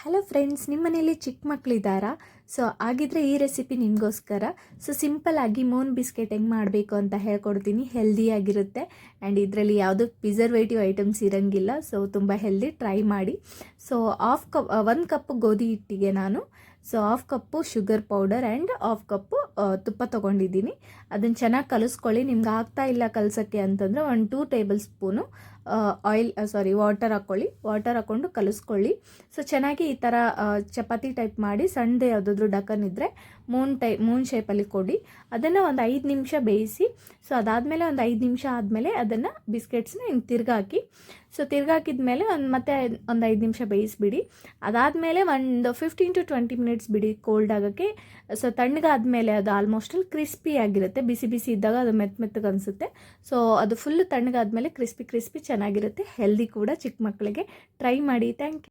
Hello friends, ನಿಮ್ಮ ಮನೇಲಿ ಚಿಕ್ಕ ಮಕ್ಕಳಿದ್ದಾರಾ? ಸೊ ಆಗಿದ್ರೆ ಈ ರೆಸಿಪಿ ನಿಮಗೋಸ್ಕರ. ಸೊ ಸಿಂಪಲ್ಲಾಗಿ ಮೂನ್ ಬಿಸ್ಕೆಟ್ ಹೆಂಗೆ ಮಾಡಬೇಕು ಅಂತ ಹೇಳ್ಕೊಡ್ತೀನಿ. ಹೆಲ್ದಿಯಾಗಿರುತ್ತೆ ಆ್ಯಂಡ್ ಇದರಲ್ಲಿ ಯಾವುದೂ ಪ್ರಿಸರ್ವೇಟಿವ್ ಐಟಮ್ಸ್ ಇರೋಂಗಿಲ್ಲ. ಸೊ ತುಂಬ ಹೆಲ್ದಿ, ಟ್ರೈ ಮಾಡಿ. ಸೊ 1 ಕಪ್ ಗೋಧಿ ಹಿಟ್ಟಿಗೆ ನಾನು half cup sugar powder and half cup ತುಪ್ಪ ತೊಗೊಂಡಿದ್ದೀನಿ. ಅದನ್ನು ಚೆನ್ನಾಗಿ ಕಲಿಸ್ಕೊಳ್ಳಿ. ನಿಮ್ಗೆ ಆಗ್ತಾ ಇಲ್ಲ ಕಲಸೋಕ್ಕೆ ಅಂತಂದರೆ 2 ಟೇಬಲ್ ಸ್ಪೂನು ವಾಟರ್ ಹಾಕ್ಕೊಳ್ಳಿ. ವಾಟರ್ ಹಾಕ್ಕೊಂಡು ಕಲಿಸ್ಕೊಳ್ಳಿ. ಸೊ ಚೆನ್ನಾಗಿ ಈ ಥರ ಚಪಾತಿ ಟೈಪ್ ಮಾಡಿ ಸಣ್ಣದೇ ಯಾವುದಾದ್ರೂ ಡಕನ್ ಇದ್ದರೆ ಮೂನ್ ಶೇಪಲ್ಲಿ ಕೊಡಿ. ಅದನ್ನು ಒಂದು 5 ನಿಮಿಷ ಬೇಯಿಸಿ. ಸೊ ಅದಾದಮೇಲೆ ಒಂದು 5 ನಿಮಿಷ ಆದಮೇಲೆ ಅದನ್ನು ಬಿಸ್ಕೆಟ್ಸ್ನ ಹಿಂಗೆ ತಿರ್ಗಾಕಿ. ಸೊ ತಿರ್ಗಾಕಿದ ಮೇಲೆ ಮತ್ತೆ ಒಂದು 5 ನಿಮಿಷ ಬೇಯಿಸಿಬಿಡಿ. ಅದಾದಮೇಲೆ ಒಂದು 15 to 20 ಮಿನಿಟ್ಸ್ ಬಿಡಿ ಕೋಲ್ಡ್ ಆಗೋಕ್ಕೆ. ಸೊ ತಣ್ಣಗಾದ್ಮೇಲೆ ಅದು ಆಲ್ಮೋಸ್ಟ್ ಕ್ರಿಸ್ಪಿ ಆಗಿರುತ್ತೆ. ಬಿಸಿ ಬಿಸಿ ಇದ್ದಾಗ ಅದು ಮೆತ್ತಗೆ ಅನಿಸುತ್ತೆ. ಸೊ ಅದು ಫುಲ್ಲು ತಣ್ಣಗಾದ್ಮೇಲೆ ಕ್ರಿಸ್ಪಿ ಚೆನ್ನಾಗಿರುತ್ತೆ. ಹೆಲ್ದಿ ಕೂಡ ಚಿಕ್ಕ ಮಕ್ಕಳಿಗೆ. ಟ್ರೈ ಮಾಡಿ. Thank you.